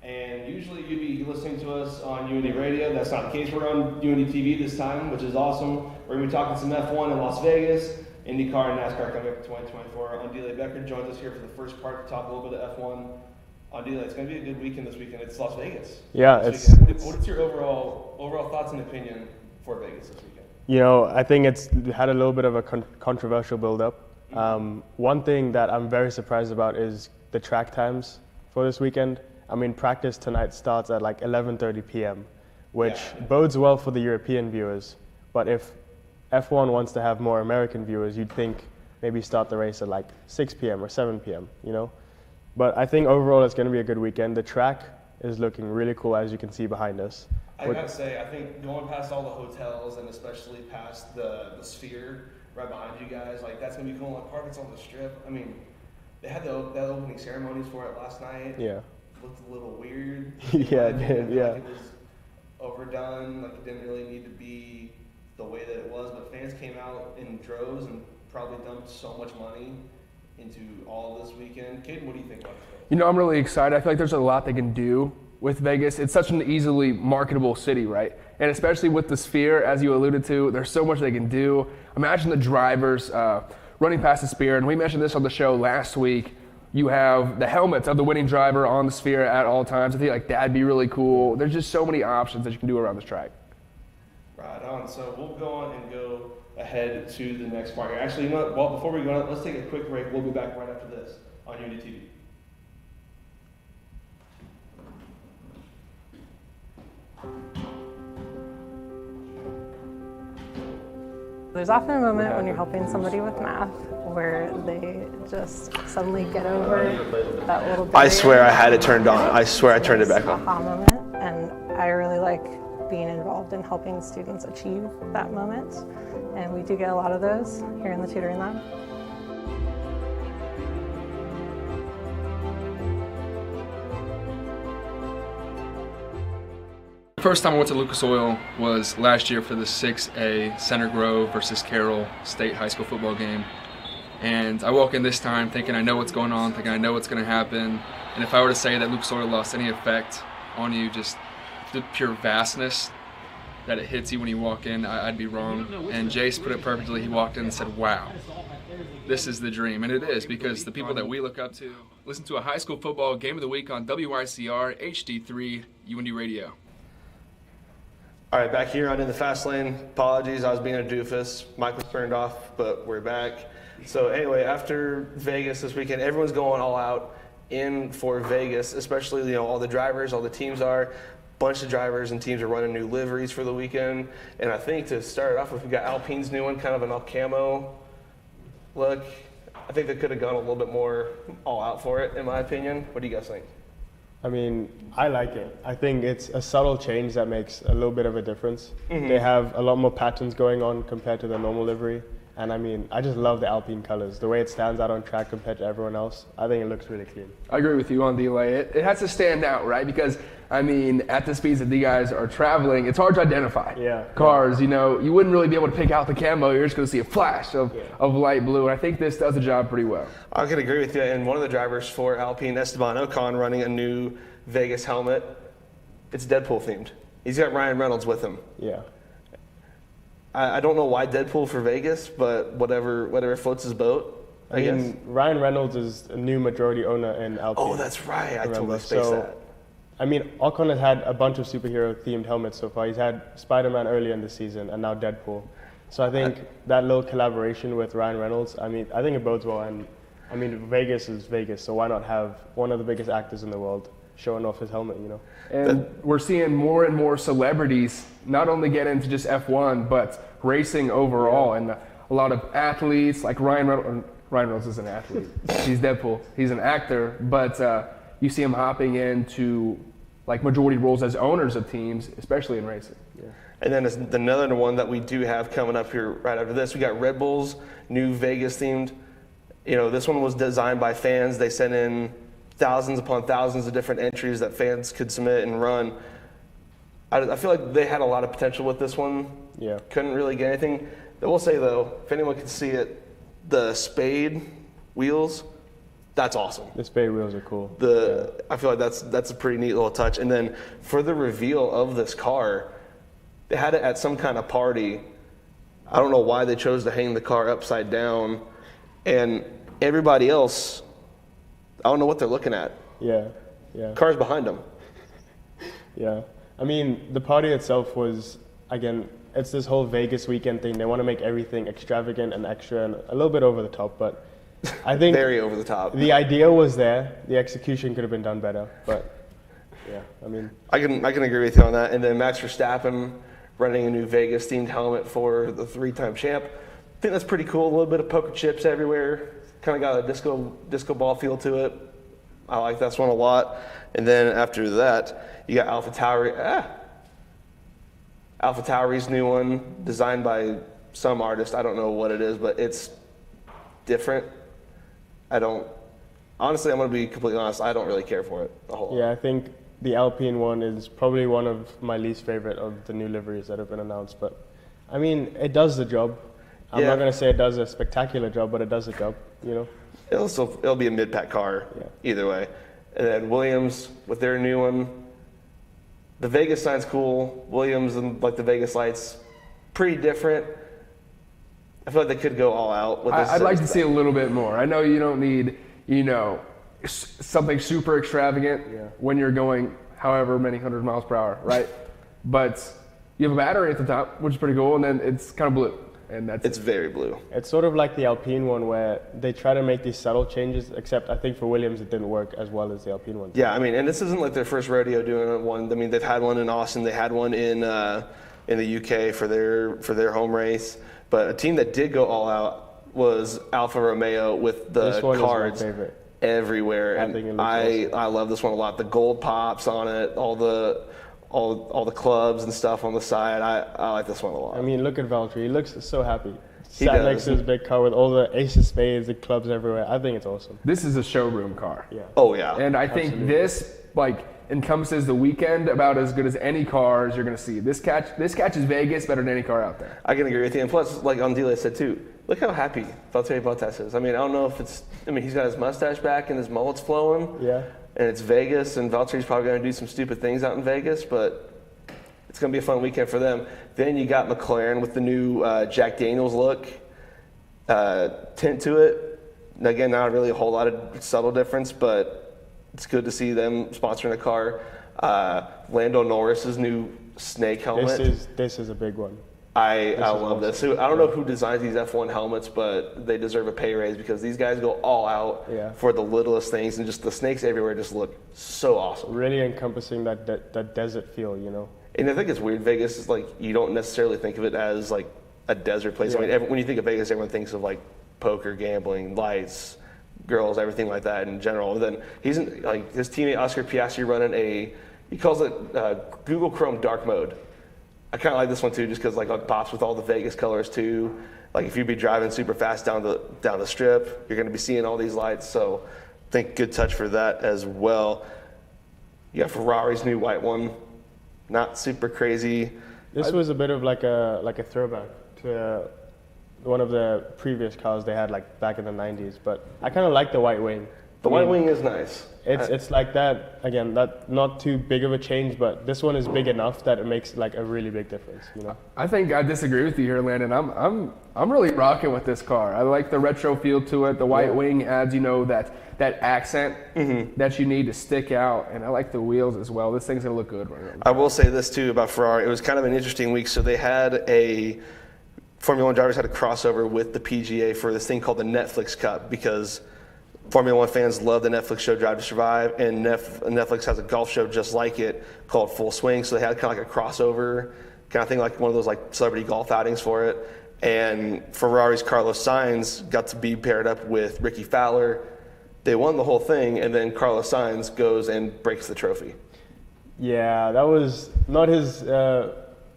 And usually you'd be listening to us on UINDY Radio. That's not the case. We're on UINDY TV this time, which is awesome. We're going to be talking some F1 in Las Vegas, IndyCar and NASCAR coming up in 2024. Undile Becker joins us here for the first part to talk a little bit of F1. Undile, it's going to be a good weekend this weekend. It's Las Vegas. Yeah, What's your overall thoughts and opinion for Vegas this weekend? You know, I think it's had a little bit of a controversial build-up. One thing that I'm very surprised about is the track times for this weekend. I mean, practice tonight starts at like 11:30 p.m., which bodes well for the European viewers. But if F1 wants to have more American viewers, you'd think maybe start the race at like 6 p.m. or 7 p.m., you know? But I think overall it's going to be a good weekend. The track is looking really cool, as you can see behind us. I gotta say, I think going past all the hotels and especially past the Sphere right behind you guys, like that's gonna be cool. Like part of it's on the Strip. I mean, they had the opening ceremonies for it last night. Yeah. Looked a little weird. Yeah, it did, yeah. Like it was overdone, like it didn't really need to be the way that it was, but fans came out in droves and probably dumped so much money into all this weekend. Caden, what do you think about this? You know, I'm really excited. I feel like there's a lot they can do with Vegas. It's such an easily marketable city, right? And especially with the Sphere, as you alluded to, there's so much they can do. Imagine the drivers running past the Sphere, and we mentioned this on the show last week. You have the helmets of the winning driver on the Sphere at all times. I think like that'd be really cool. There's just so many options that you can do around this track. Right on. So we'll go on and go ahead to the next part here. Actually, you know what? Well, before we go on, let's take a quick break. We'll be back right after this on UINDY TV. There's often a moment when you're helping somebody with math where they just suddenly get over that little barrier. I swear I had it turned on. I swear I turned it back on. Aha moment, and I really like being involved in helping students achieve that moment. And we do get a lot of those here in the tutoring lab. The first time I went to Lucas Oil was last year for the 6A Center Grove versus Carroll State High School football game. And I walk in this time thinking I know what's going on, thinking I know what's going to happen. And if I were to say that Lucas Oil lost any effect on you, just the pure vastness that it hits you when you walk in, I'd be wrong. And Jace put it perfectly. He walked in and said, wow, this is the dream. And it is, because the people that we look up to listen to a high school football game of the week on WICR HD3 UINDY Radio. All right, back here on In the Fast Lane. Apologies, I was being a doofus. Mic was turned off, but we're back. So anyway, after Vegas this weekend, everyone's going all out in for Vegas, especially, you know, all the drivers, all the teams are. Bunch of drivers and teams are running new liveries for the weekend. And I think to start it off with, we got Alpine's new one, kind of an all camo look. I think they could have gone a little bit more all out for it, in my opinion. What do you guys think? I mean, I like it. I think it's a subtle change that makes a little bit of a difference. They have a lot more patterns going on compared to the normal livery. And I mean, I just love the Alpine colors. The way it stands out on track compared to everyone else, I think it looks really clean. I agree with you on delay. It has to stand out, right? Because, I mean, at the speeds that these guys are traveling, it's hard to identify cars. You know, you wouldn't really be able to pick out the camo. You're just going to see a flash of light blue. And I think this does the job pretty well. I could agree with you. And one of the drivers for Alpine, Esteban Ocon, running a new Vegas helmet. It's Deadpool themed. He's got Ryan Reynolds with him. Yeah. I don't know why Deadpool for Vegas, but whatever floats his boat, I guess. Ryan Reynolds is a new majority owner in Alpine. Oh, that's right. I totally spaced that. I mean, Ocon has had a bunch of superhero-themed helmets so far. He's had Spider-Man earlier in the season and now Deadpool. So I think that little collaboration with Ryan Reynolds, I mean, I think it bodes well. And I mean, Vegas is Vegas, so why not have one of the biggest actors in the world showing off his helmet, you know? And we're seeing more and more celebrities not only get into just F1, but racing overall. And a lot of athletes, like Ryan Reynolds is an athlete. He's Deadpool. He's an actor, but you see him hopping into like majority roles as owners of teams, especially in racing. Yeah. And then another one that we do have coming up here right after this, we got Red Bull's new Vegas themed. You know, this one was designed by fans. They sent in thousands upon thousands of different entries that fans could submit and run. I feel like they had a lot of potential with this one. Yeah. Couldn't really get anything. I will say though, if anyone can see it, the Spade wheels, That's awesome. The spade wheels are cool. I feel like that's a pretty neat little touch. And then for the reveal of this car, they had it at some kind of party. I don't know why they chose to hang the car upside down, and everybody else, I don't know what they're looking at. Yeah. Cars behind them. Yeah. I mean, the party itself was, again, it's this whole Vegas weekend thing. They want to make everything extravagant and extra and a little bit over the top, but I think Very over the top. the idea was there. The execution could have been done better, but yeah, I mean, I can agree with you on that. And then Max Verstappen running a new Vegas themed helmet for the 3-time champ. I think that's pretty cool. A little bit of poker chips everywhere. Kind of got a disco ball feel to it. I like this one a lot. And then after that, you got AlphaTauri's new one, designed by some artist. I don't know what it is, but it's different. Honestly, I'm going to be completely honest, I don't really care for it a whole lot. yeah, I think the Alpine one is probably one of my least favorite of the new liveries that have been announced, but I mean, it does the job. I'm Yeah. not going to say it does a spectacular job, but it does the job, you know? It'll be a mid-pack car either way. And then Williams with their new one. The Vegas sign's cool. Williams and like the Vegas lights, pretty different. I feel like they could go all out with this. I'd like to see a little bit more. I know you don't need, something super extravagant when you're going however many 100 miles per hour, right? But you have a battery at the top, which is pretty cool, and then it's kind of blue. And It's very blue. It's sort of like the Alpine one where they try to make these subtle changes, except I think for Williams it didn't work as well as the Alpine one. Yeah, I mean, and this isn't like their first rodeo doing one. I mean, they've had one in Austin. They had one in the UK for their home race. But a team that did go all out was Alfa Romeo with the This one cards is my favorite. everywhere. I think it And looks awesome. I love this one a lot. The gold pops on it, all the clubs and stuff on the side. I like this one a lot. I mean, look at Valtteri. He looks so happy. He Sat does. next to his big car with all the ace of spades, the clubs everywhere. I think it's awesome. This is a showroom car. Yeah. Oh yeah. And I think this encompasses the weekend about as good as any cars you're going to see. This catches Vegas better than any car out there. I can agree with you. And plus, like Andile said too, look how happy Valtteri Bottas is. I mean, I don't know if he's got his mustache back and his mullet's flowing. Yeah. And it's Vegas, and Valtteri's probably going to do some stupid things out in Vegas, but it's going to be a fun weekend for them. Then you got McLaren with the new Jack Daniels look tint to it. And again, not really a whole lot of subtle difference, but it's good to see them sponsoring a car. Lando Norris's new snake helmet. This is a big one. I love this. I don't know who designs these F1 helmets, but they deserve a pay raise because these guys go all out for the littlest things, and just the snakes everywhere just look so awesome. Really encompassing that desert feel, you know. And I think it's weird. Vegas is like, you don't necessarily think of it as like a desert place. I mean, when you think of Vegas, everyone thinks of like poker, gambling, lights, girls, everything like that in general. And then his teammate Oscar Piastri running he calls it Google Chrome dark mode. I kind of like this one too, just because like it pops with all the Vegas colors too. Like if you'd be driving super fast down the strip, you're going to be seeing all these lights. So I think good touch for that as well. You got Ferrari's new white one, not super crazy. This was a bit of like a throwback to one of the previous cars they had like back in the 90s, but I kind of like the white wing. The white wing is nice. It's like that again. That not too big of a change, but this one is big enough that it makes like a really big difference. You know. I think I disagree with you here, Landon. I'm really rocking with this car. I like the retro feel to it. The white wing adds, that accent that you need to stick out, and I like the wheels as well. This thing's gonna look good. I will say this too about Ferrari. It was kind of an interesting week. So they had Formula One drivers had a crossover with the PGA for this thing called the Netflix Cup, because Formula One fans love the Netflix show Drive to Survive, and Netflix has a golf show just like it called Full Swing. So they had kind of like a crossover kind of thing, like one of those like celebrity golf outings for it. And Ferrari's Carlos Sainz got to be paired up with Ricky Fowler. They won the whole thing, and then Carlos Sainz goes and breaks the trophy. Yeah, that was not his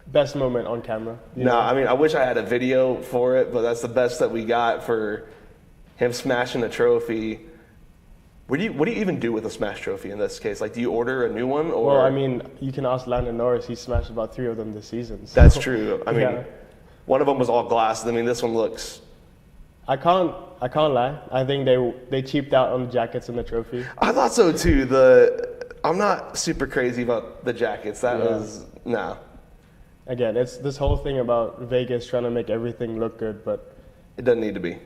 best moment on camera. No, I mean, I wish I had a video for it, but that's the best that we got for him smashing the trophy. What do you even do with a smash trophy in this case? Like, do you order a new one? Or? Well, I mean, you can ask Lando Norris. He smashed about 3 of them this season. So. That's true. I mean, Yeah. one of them was all glass. I mean, this one looks I can't lie. I think they cheaped out on the jackets and the trophy. I thought so too. I'm not super crazy about the jackets. That was no. Again, it's this whole thing about Vegas trying to make everything look good, but It doesn't need to be.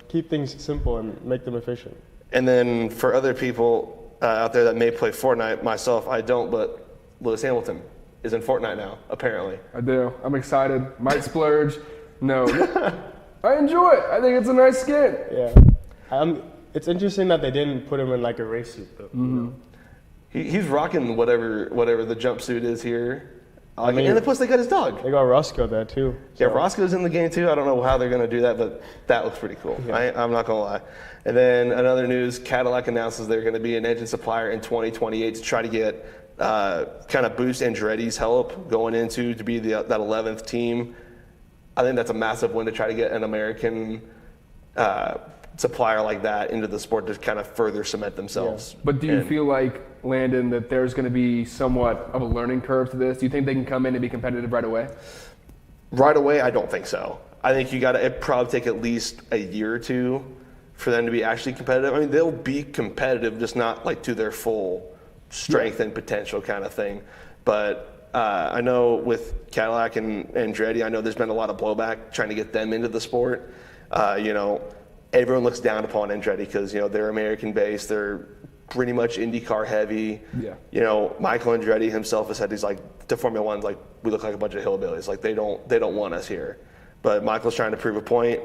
keep things simple and make them efficient. And then for other people out there that may play Fortnite, myself, I don't, but Lewis Hamilton is in Fortnite now, apparently. I do. I'm excited. Might splurge. No. I enjoy it. I think it's a nice skin. Yeah. It's interesting that they didn't put him in like a race suit though. Mm-hmm. He's rocking whatever the jumpsuit is here. I mean, and plus they got his dog. They got Roscoe there too. Yeah, Roscoe's in the game too. I don't know how they're going to do that, but that looks pretty cool. Yeah. I'm not going to lie. And then another news, Cadillac announces they're going to be an engine supplier in 2028 to try to get kind of boost Andretti's help going into to be that 11th team. I think that's a massive win to try to get an American supplier like that into the sport to kind of further cement themselves. Yeah. But do you feel like, Landon, that there's going to be somewhat of a learning curve to this? Do you think they can come in and be competitive right away? Right away, I don't think so. I think it'd probably take at least a year or two for them to be actually competitive. I mean, they'll be competitive, just not like to their full strength and potential kind of thing. But I know with Cadillac and Andretti, I know there's been a lot of blowback trying to get them into the sport. Everyone looks down upon Andretti because, they're American-based. They're pretty much IndyCar heavy. Yeah. Michael Andretti himself has said he's like to Formula One, like we look like a bunch of hillbillies. Like they don't want us here. But Michael's trying to prove a point.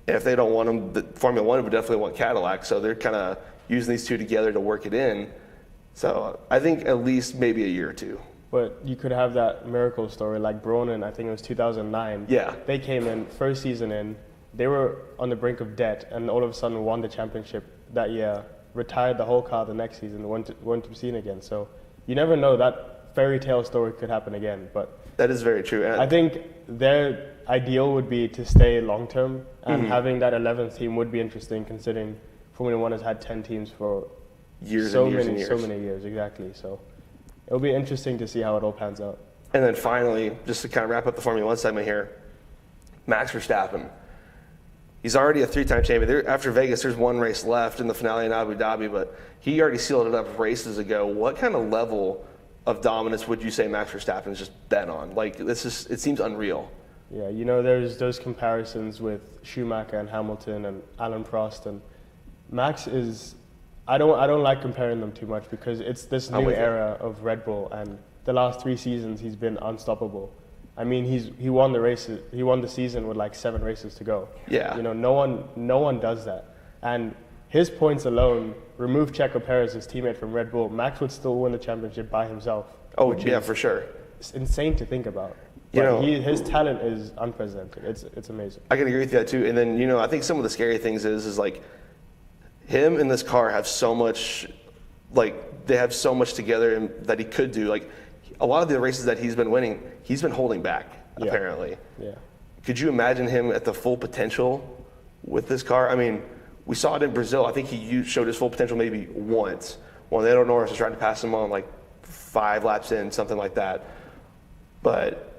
And if they don't want him, the Formula One would definitely want Cadillac. So they're kind of using these two together to work it in. So I think at least maybe a year or two. But you could have that miracle story like Bronin, I think it was 2009. Yeah. They came in, first season in, they were on the brink of debt and all of a sudden won the championship that year, retired the whole car the next season, went to be seen again. So you never know, that fairy tale story could happen again. But that is very true. And I think their ideal would be to stay long term, and having that 11th team would be interesting considering Formula One has had 10 teams for so many years, exactly. So it'll be interesting to see how it all pans out. And then finally, just to kind of wrap up the Formula One segment here, Max Verstappen. He's already a 3-time champion. After Vegas, there's one race left in the finale in Abu Dhabi, but he already sealed it up races ago. What kind of level of dominance would you say Max Verstappen's just been on? Like, it seems unreal. Yeah, there's those comparisons with Schumacher and Hamilton and Alan Prost, and Max is. I don't like comparing them too much because it's this new era of Red Bull, and the last 3 seasons he's been unstoppable. I mean, he won the races. He won the season with like 7 races to go. Yeah. No one does that. And his points alone, remove Checo Perez, his teammate from Red Bull, Max would still win the championship by himself. Oh yeah, for sure. It's insane to think about. But his talent is unprecedented. It's amazing. I can agree with that too. And then I think some of the scary things is like him and this car have so much, like they have so much together and that he could do. Like a lot of the races that he's been winning, he's been holding back apparently. Yeah. Could you imagine him at the full potential with this car? I mean, we saw it in Brazil. I think he showed his full potential maybe once when Lando Norris was trying to pass him on like 5 laps in, something like that. But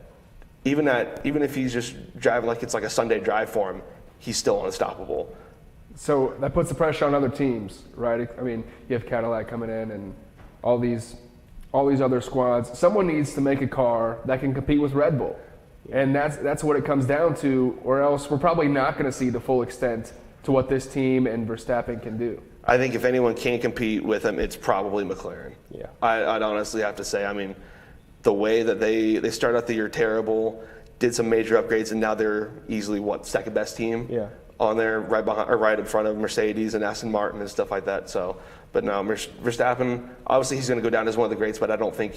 even if he's just driving like it's like a Sunday drive for him, he's still unstoppable. So that puts the pressure on other teams, right? I mean, you have Cadillac coming in and all these other squads. Someone needs to make a car that can compete with Red Bull. And that's what it comes down to, or else we're probably not going to see the full extent to what this team and Verstappen can do. I think if anyone can compete with him, it's probably McLaren. Yeah. I'd honestly have to say, I mean, the way that they started out the year terrible, did some major upgrades, and now they're easily, second best team? Yeah. On there, right behind or right in front of Mercedes and Aston Martin and stuff like that. So, but no, Verstappen, obviously he's going to go down as one of the greats, but I don't think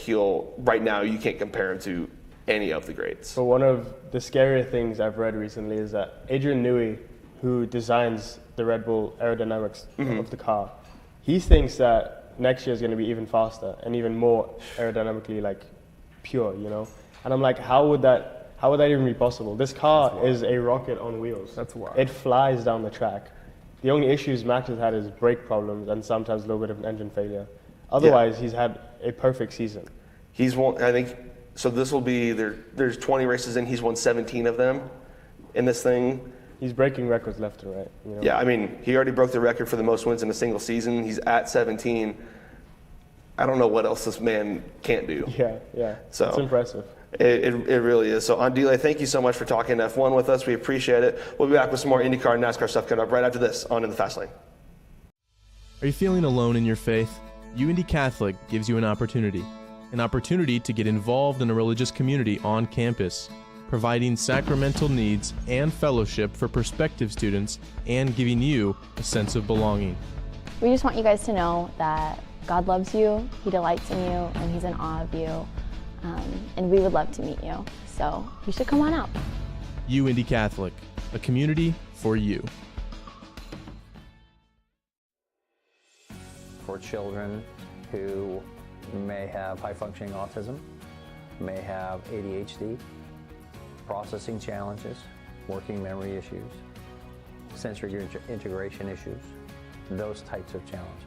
right now you can't compare him to any of the greats. But one of the scarier things I've read recently is that Adrian Newey, who designs the Red Bull aerodynamics of the car, he thinks that next year is going to be even faster and even more aerodynamically like pure, And I'm like, how would that even be possible? This car is a rocket on wheels. That's wild. It flies down the track. The only issues Max has had is brake problems and sometimes a little bit of an engine failure. Otherwise, he's had a perfect season. He's won, I think, so this will be, there's 20 races in, he's won 17 of them in this thing. He's breaking records left and right. You know? Yeah, I mean, he already broke the record for the most wins in a single season. He's at 17. I don't know what else this man can't do. Yeah. So it's impressive. It really is. So, Andile, thank you so much for talking F1 with us. We appreciate it. We'll be back with some more IndyCar and NASCAR stuff coming up right after this on In the Fast Lane. Are you feeling alone in your faith? UINDY Catholic gives you an opportunity to get involved in a religious community on campus, providing sacramental needs and fellowship for prospective students and giving you a sense of belonging. We just want you guys to know that God loves you, He delights in you, and He's in awe of you. And we would love to meet you. So you should come on out. UINDY Catholic, a community for you. For children who may have high-functioning autism, may have ADHD, processing challenges, working memory issues, sensory integration issues, those types of challenges.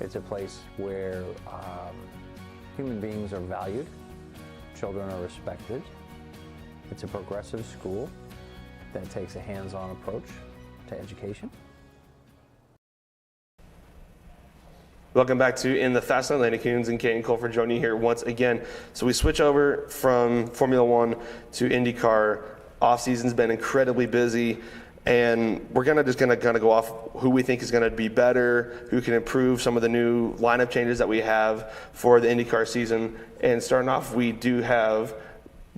It's a place where human beings are valued, children are respected. It's a progressive school that takes a hands-on approach to education. Welcome back to In the Fast Lane. Landon Coons and Caden Colford joining you here once again. So we switch over from Formula One to IndyCar. Off-season's been incredibly busy, and we're just gonna go off who we think is gonna be better, who can improve some of the new lineup changes that we have for the IndyCar season. And starting off, we do have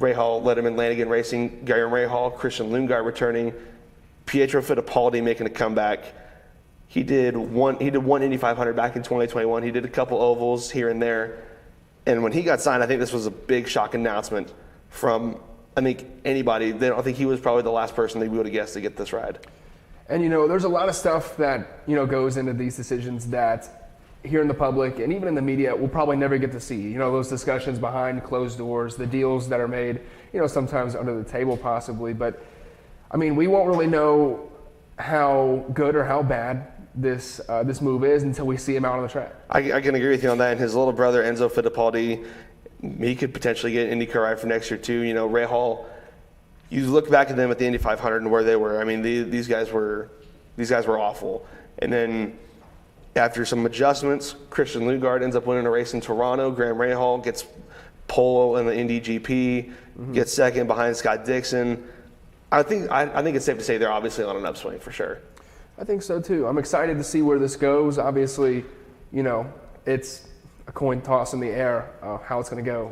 Rahal, Letterman, Lanigan Racing, Gary Rahal, Christian Lundgaard returning, Pietro Fittipaldi making a comeback. He did one Indy 500 back in 2021. He did a couple ovals here and there. And when he got signed, I think this was a big shock announcement from, I think, anybody. I think he was probably the last person that we would have guessed to get this ride. And there's a lot of stuff that goes into these decisions that here in the public and even in the media we'll probably never get to see. Those discussions behind closed doors, the deals that are made, sometimes under the table possibly. But I mean, we won't really know how good or how bad this move is until we see him out on the track. I can agree with you on that. And his little brother Enzo Fittipaldi, he could potentially get an IndyCar ride for next year too. Rahal, you look back at them at the Indy 500 and where they were. I mean, these guys were awful. And then after some adjustments, Christian Lundgaard ends up winning a race in Toronto. Graham Rahal gets pole in the Indy GP, gets second behind Scott Dixon. I think it's safe to say they're obviously on an upswing for sure. I think so too. I'm excited to see where this goes. Obviously, it's a coin toss in the air how it's going to go.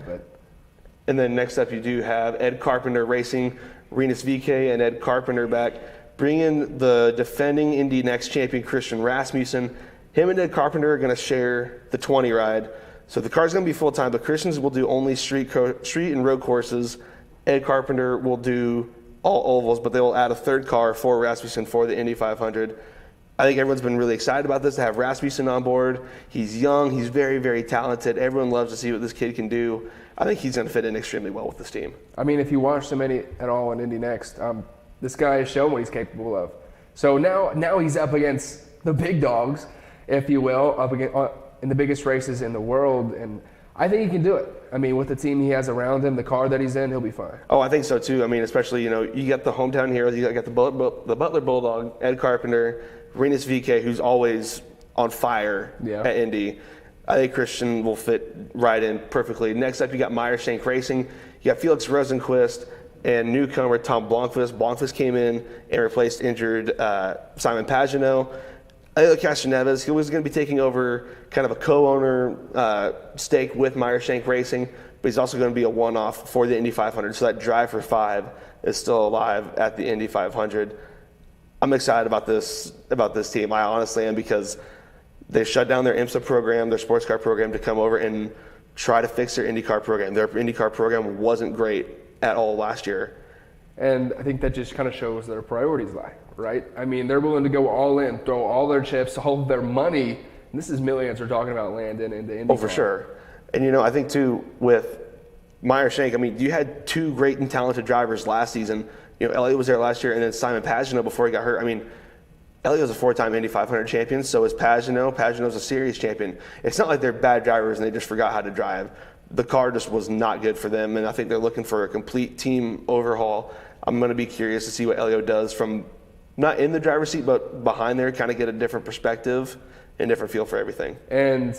And then next up, you do have Ed Carpenter Racing, Rinus VeeKay and Ed Carpenter back, bringing the defending Indy Next champion Christian Rasmussen. Him and Ed Carpenter are going to share the 20 ride. So the car's going to be full time, but Christians will do only street and road courses. Ed Carpenter will do all ovals, but they will add a third car for Rasmussen for the Indy 500. I think everyone's been really excited about this, to have Rasmussen on board. He's young, he's very, very talented. Everyone loves to see what this kid can do. I think he's going to fit in extremely well with this team. I mean, if you watch him at all in Indy Next, this guy has shown what he's capable of. So now he's up against the big dogs, if you will, up against, in the biggest races in the world, and I think he can do it. I mean, with the team he has around him, the car that he's in, he'll be fine. Oh, I think so too. I mean, especially, you got the hometown heroes. You got the Butler Bulldog, Ed Carpenter, Rinus VeeKay, who's always on fire at Indy. I think Christian will fit right in perfectly. Next up, you got Meyer Shank Racing. You got Felix Rosenquist and newcomer Tom Blomqvist. Blomqvist came in and replaced injured Simon Pagenaud. Elio Castroneves, he was going to be taking over kind of a co-owner stake with Meyer Shank Racing, but he's also going to be a one-off for the Indy 500. So that drive for 5 is still alive at the Indy 500. I'm excited about this team. I honestly am, because they shut down their IMSA program, their sports car program, to come over and try to fix their IndyCar program. Their IndyCar program wasn't great at all last year. And I think that just kind of shows their priorities lie, right? I mean, they're willing to go all in, throw all their chips, all of their money. And this is millions we're talking about landing into IndyCar. Oh, for sure. And, I think, too, with Meyer Shank, I mean, you had two great and talented drivers last season. Elliott was there last year, and then Simon Pagenaud before he got hurt. I mean, Elliott was a 4-time Indy 500 champion, so is Pagenaud. Pagenaud's a series champion. It's not like they're bad drivers and they just forgot how to drive. the car just was not good for them, and I think they're looking for a complete team overhaul. I'm going to be curious to see what Elio does from not in the driver's seat, but behind there, kind of get a different perspective and different feel for everything. And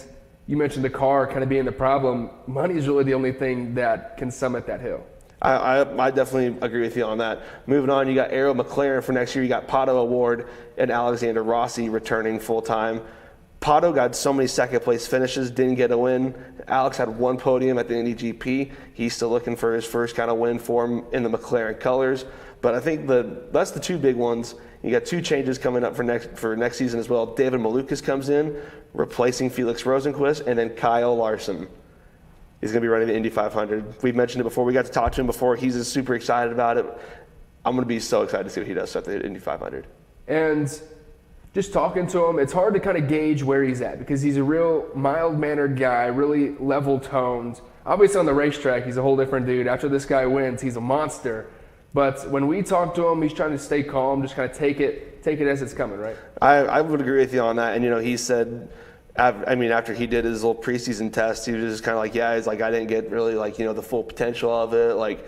you mentioned the car kind of being the problem. Money is really the only thing that can summit that hill. I definitely agree with you on that. Moving on, you got Arrow McLaren for next year. You got Pato Award and Alexander Rossi returning full-time. Pato got so many second-place finishes, didn't get a win. Alex had one podium at the Indy GP. He's still looking for his first kind of win for him in the McLaren colors. But I think that's the two big ones. You got two changes coming up for next season as well. David Malukas comes in, replacing Felix Rosenquist, and then Kyle Larson. He's going to be running the Indy 500. We've mentioned it before. We got to talk to him before. He's just super excited about it. I'm going to be so excited to see what he does at the Indy 500. And just talking to him, it's hard to kind of gauge where he's at because he's a real mild-mannered guy, really level-toned. Obviously on the racetrack, he's a whole different dude. After this guy wins, he's a monster. But when we talk to him, he's trying to stay calm, just kind of take it as it's coming, right? I would agree with you on that. And, he said, after he did his little preseason test, he was just kind of like, he's like, I didn't get really the full potential of it. Like,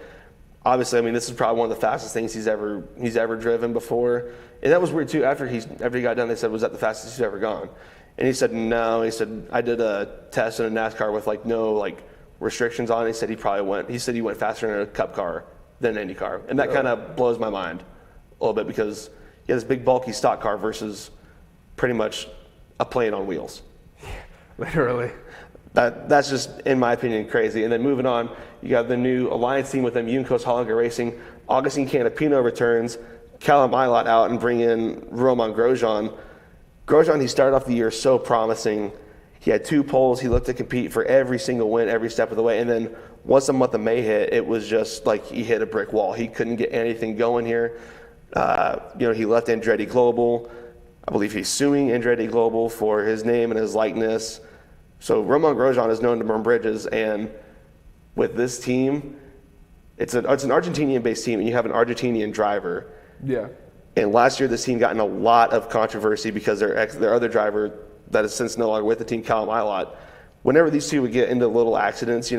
obviously, this is probably one of the fastest things he's ever driven before. And that was weird too. After he got done, they said, was that the fastest he's ever gone? And he said, no. He said, I did a test in a NASCAR with no restrictions on it. He said he went faster in a Cup car than an Indy car. And that kind of blows my mind a little bit because he has this big bulky stock car versus pretty much a plane on wheels. Literally. That's just, in my opinion, crazy. And then moving on, you got the new alliance team with them, Juncos Hollinger Racing. Augustine Canapino returns, Callum Ilott out, and bring in Roman Grosjean. Grosjean, he started off the year so promising. He had 2 poles. He looked to compete for every single win every step of the way. And then once the month of May hit, it was just like he hit a brick wall. He couldn't get anything going here. He left Andretti Global. I believe he's suing Andretti Global for his name and his likeness. So Roman Grosjean is known to burn bridges, and with this team, it's an Argentinian-based team, and you have an Argentinian driver. Yeah. And last year, this team got in a lot of controversy because their other driver that is since no longer with the team, Callum Ilott, whenever these two would get into little accidents,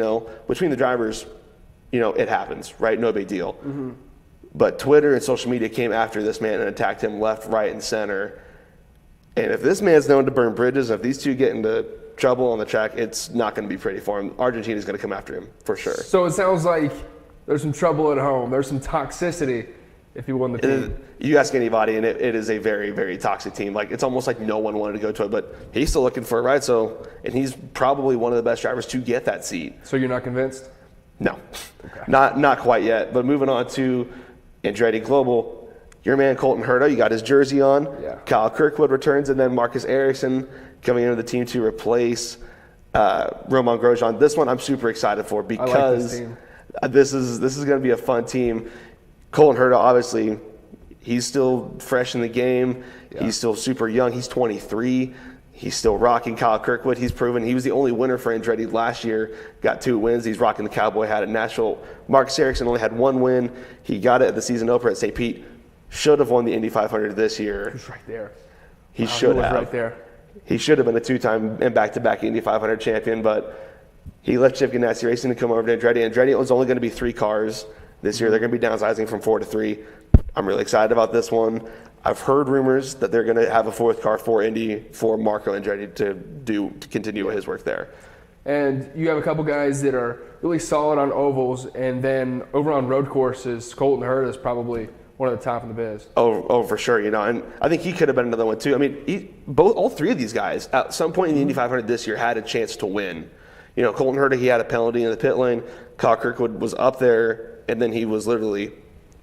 between the drivers, it happens, right? No big deal. Mm-hmm. But Twitter and social media came after this man and attacked him left, right, and center. And if this man's known to burn bridges, if these two get into trouble on the track, it's not going to be pretty for him. Argentina's going to come after him for sure. So it sounds like there's some trouble at home. There's some toxicity if you won the team. You ask anybody, and it is a very, very toxic team. It's almost like no one wanted to go to it, but he's still looking for a ride. And he's probably one of the best drivers to get that seat. So you're not convinced? No, okay. Not quite yet. But moving on to Andretti Global. Your man Colton Herta, you got his jersey on. Yeah. Kyle Kirkwood returns, and then Marcus Ericsson coming into the team to replace Roman Grosjean. This one I'm super excited for because this is going to be a fun team. Colton Herta, obviously, he's still fresh in the game. Yeah. He's still super young. He's 23. He's still rocking. Kyle Kirkwood, he's proven he was the only winner for Andretti last year. Got 2 wins. He's rocking the cowboy hat at Nashville. Marcus Ericsson only had 1 win. He got it at the season opener at St. Pete. Should have won the Indy 500 this year. He was right there. He should have. Right there. He should have been a 2-time and back-to-back Indy 500 champion, but he left Chip Ganassi Racing to come over to Andretti. Andretti was only going to be 3 cars this year. They're going to be downsizing from 4 to 3. I'm really excited about this one. I've heard rumors that they're going to have a 4th car for Indy for Marco Andretti to continue his work there. And you have a couple guys that are really solid on ovals, and then over on road courses, Colton Herta is probably one of the top in the biz. Oh, for sure, and I think he could have been another one too. All 3 of these guys at some point in the Indy 500 this year had a chance to win. Colton Herta, he had a penalty in the pit lane. Kyle Kirkwood was up there, and then he was literally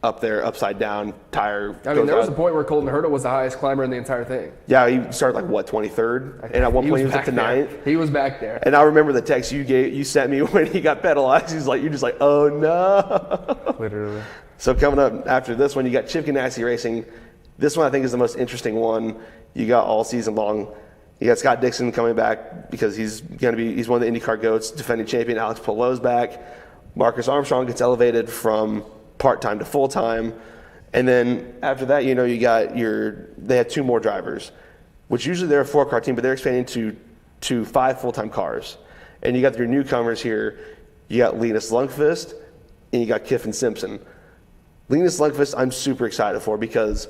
up there, upside down, tire. There was a point where Colton Herta was the highest climber in the entire thing. Yeah, he started 23rd, and at one point he was up to 9th. He was back there. And I remember the text you sent me when he got penalized. You're just like, oh no. Literally. So coming up after this one, you got Chip Ganassi Racing. This one I think is the most interesting one. You got all season long. You got Scott Dixon coming back because he's one of the IndyCar GOATs, defending champion. Alex Palou's back. Marcus Armstrong gets elevated from part-time to full-time. And then after that, you got they had 2 more drivers, which usually they're a 4-car team, but they're expanding to 5 full-time cars. And you got your newcomers here. You got Linus Lundqvist and you got Kiffin Simpson. Linus Lundqvist, I'm super excited for because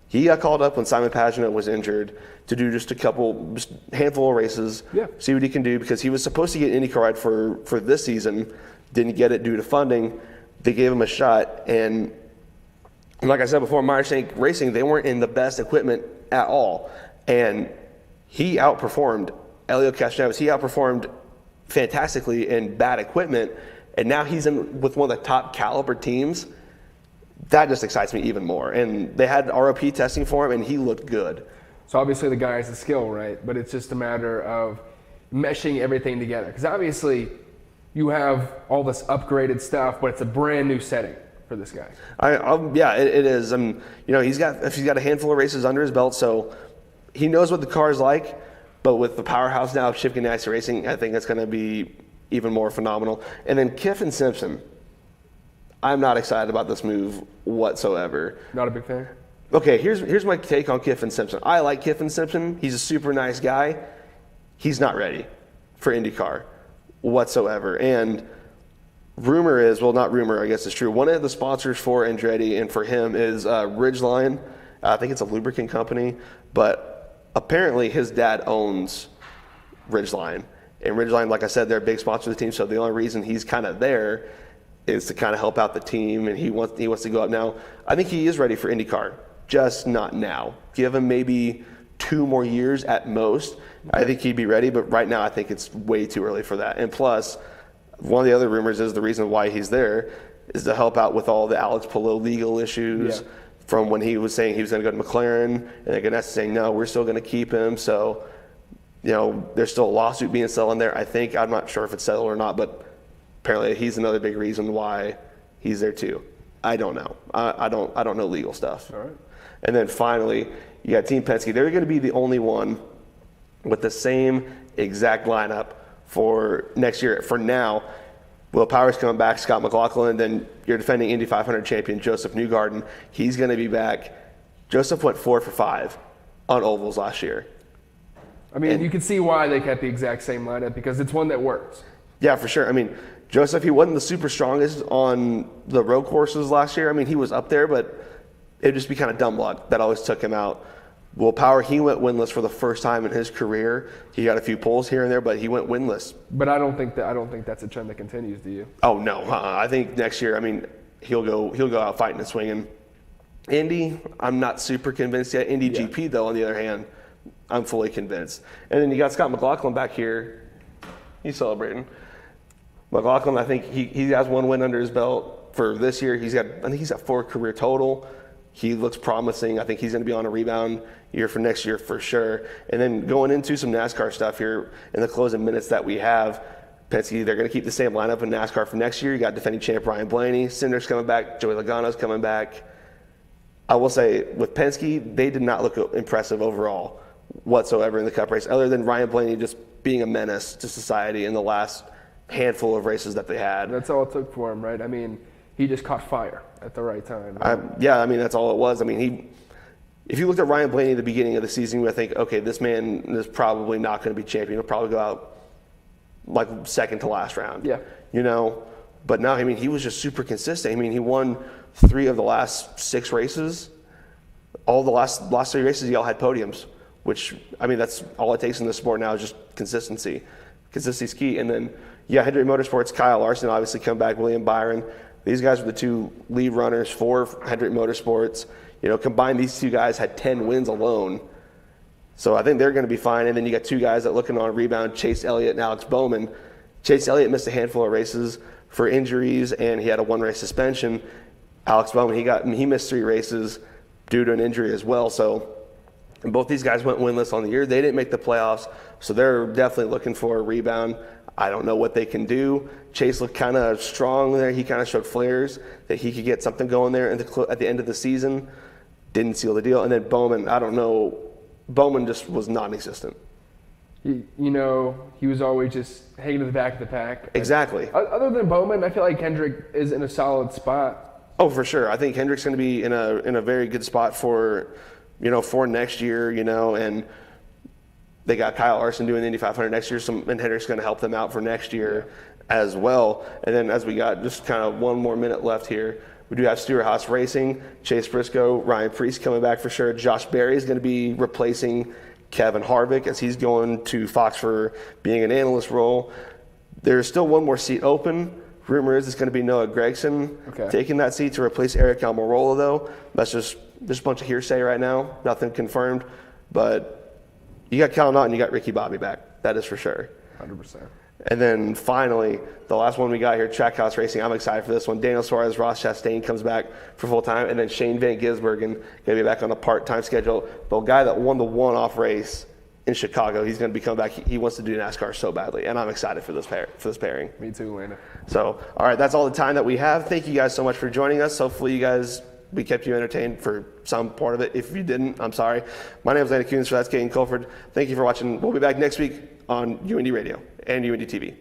he got called up when Simon Pagenaud was injured to do just handful of races, see what he can do, because he was supposed to get an IndyCar ride for this season, didn't get it due to funding. They gave him a shot, and like I said before, Myers Tank Racing, they weren't in the best equipment at all, and he outperformed Elio Castroneves. He outperformed fantastically in bad equipment, and now he's in with one of the top caliber teams. That just excites me even more. And they had ROP testing for him, and he looked good. So obviously the guy has the skill, right? But it's just a matter of meshing everything together. Because obviously you have all this upgraded stuff, but it's a brand new setting for this guy. It is. He's got a handful of races under his belt, so he knows what the car is like. But with the powerhouse now of Chip Ganassi Racing, I think it's going to be even more phenomenal. And then Kiffin Simpson. I'm not excited about this move whatsoever. Not a big fan? Okay, here's my take on Kiffin Simpson. I like Kiffin Simpson. He's a super nice guy. He's not ready for IndyCar whatsoever. And rumor is, well, not rumor, I guess it's true. One of the sponsors for Andretti and for him is Ridgeline. I think it's a lubricant company. But apparently his dad owns Ridgeline. And Ridgeline, like I said, they're a big sponsor of the team. So the only reason he's kind of there is to kind of help out the team, and he wants to go up now. I think he is ready for IndyCar, just not now. Give him maybe 2 more years at most. I think he'd be ready, but right now I think it's way too early for that. And plus, one of the other rumors is the reason why he's there is to help out with all the Alex Palou legal issues from when he was saying he was going to go to McLaren, and they're Ganassi saying, no, we're still going to keep him. So, there's still a lawsuit being settled in there. I'm not sure if it's settled or not, but apparently he's another big reason why he's there too. I don't know. I don't know legal stuff. All right. And then finally, you got Team Penske. They're going to be the only one with the same exact lineup for next year. For now, Will Power's coming back, Scott McLaughlin, then your defending Indy 500 champion, Joseph Newgarden. He's going to be back. Joseph went 4 for 5 on ovals last year. I mean, you can see why they kept the exact same lineup, because it's one that works. Yeah, for sure. I mean, Joseph, he wasn't the super strongest on the road courses last year. I mean, he was up there, but it'd just be kind of dumb luck that always took him out. Will Power, he went winless for the first time in his career. He got a few poles here and there, but he went winless. But I don't think that's a trend that continues, do you? Oh no, I think next year, he'll go out fighting and swinging. Indy, I'm not super convinced yet. Indy GP though, on the other hand, I'm fully convinced. And then you got Scott McLaughlin back here. He's celebrating. McLaughlin, I think he has 1 win under his belt for this year. I think he's got 4 career total. He looks promising. I think he's going to be on a rebound year for next year for sure. And then going into some NASCAR stuff here in the closing minutes that we have, Penske, they're going to keep the same lineup in NASCAR for next year. You got defending champ Ryan Blaney, Cinder's coming back, Joey Logano's coming back. I will say with Penske, they did not look impressive overall whatsoever in the Cup race, other than Ryan Blaney just being a menace to society in the last handful of races that they had. That's all it took for him, right? I mean, he just caught fire at the right time. Right? That's all it was. If you looked at Ryan Blaney at the beginning of the season, you would think, okay, this man is probably not going to be champion. He'll probably go out like second to last round. Yeah. But now, he was just super consistent. He won 3 of the last 6 races. All the last 3 races, he all had podiums, which, that's all it takes in this sport now is just consistency. Consistency's key. And then, Hendrick Motorsports, Kyle Larson obviously come back, William Byron. These guys were the 2 lead runners for Hendrick Motorsports. Combined, these 2 guys had 10 wins alone. So I think they're going to be fine. And then you got 2 guys that looking on a rebound, Chase Elliott and Alex Bowman. Chase Elliott missed a handful of races for injuries, and he had a 1-race suspension. Alex Bowman, he missed 3 races due to an injury as well. So both these guys went winless on the year. They didn't make the playoffs, so they're definitely looking for a rebound. I don't know what they can do. Chase looked kind of strong there. He kind of showed flares that he could get something going there at the end of the season. Didn't seal the deal. And then Bowman, I don't know. Bowman just was non-existent. He was always just hanging to the back of the pack. Exactly. Other than Bowman, I feel like Hendrick is in a solid spot. Oh, for sure. I think Hendrick's going to be in a very good spot for next year, and They got Kyle Larson doing the Indy 500 next year, and Hendrick's going to help them out for next year as well. And then as we got just kind of one more minute left here, we do have Stuart Haas Racing, Chase Briscoe, Ryan Priest coming back for sure. Josh Berry is going to be replacing Kevin Harvick as he's going to Fox for being an analyst role. There's still one more seat open. Rumor is it's going to be Noah Gregson taking that seat to replace Eric Almirola, though. That's just a bunch of hearsay right now, nothing confirmed. But you got Cal Naughton and you got Ricky Bobby back. That is for sure. 100%. And then finally, the last one we got here, Trackhouse Racing. I'm excited for this one. Daniel Suarez, Ross Chastain comes back for full time, and then Shane Van Gisbergen going to be back on a part-time schedule. The guy that won the one-off race in Chicago, he's going to be coming back. He wants to do NASCAR so badly, and I'm excited for this pairing. Me too, Landon. So, all right, that's all the time that we have. Thank you guys so much for joining us. Hopefully we kept you entertained for some part of it. If you didn't, I'm sorry. My name is Landon Coons, so that's Caden Colford. Thank you for watching. We'll be back next week on UINDY Radio and UINDY TV.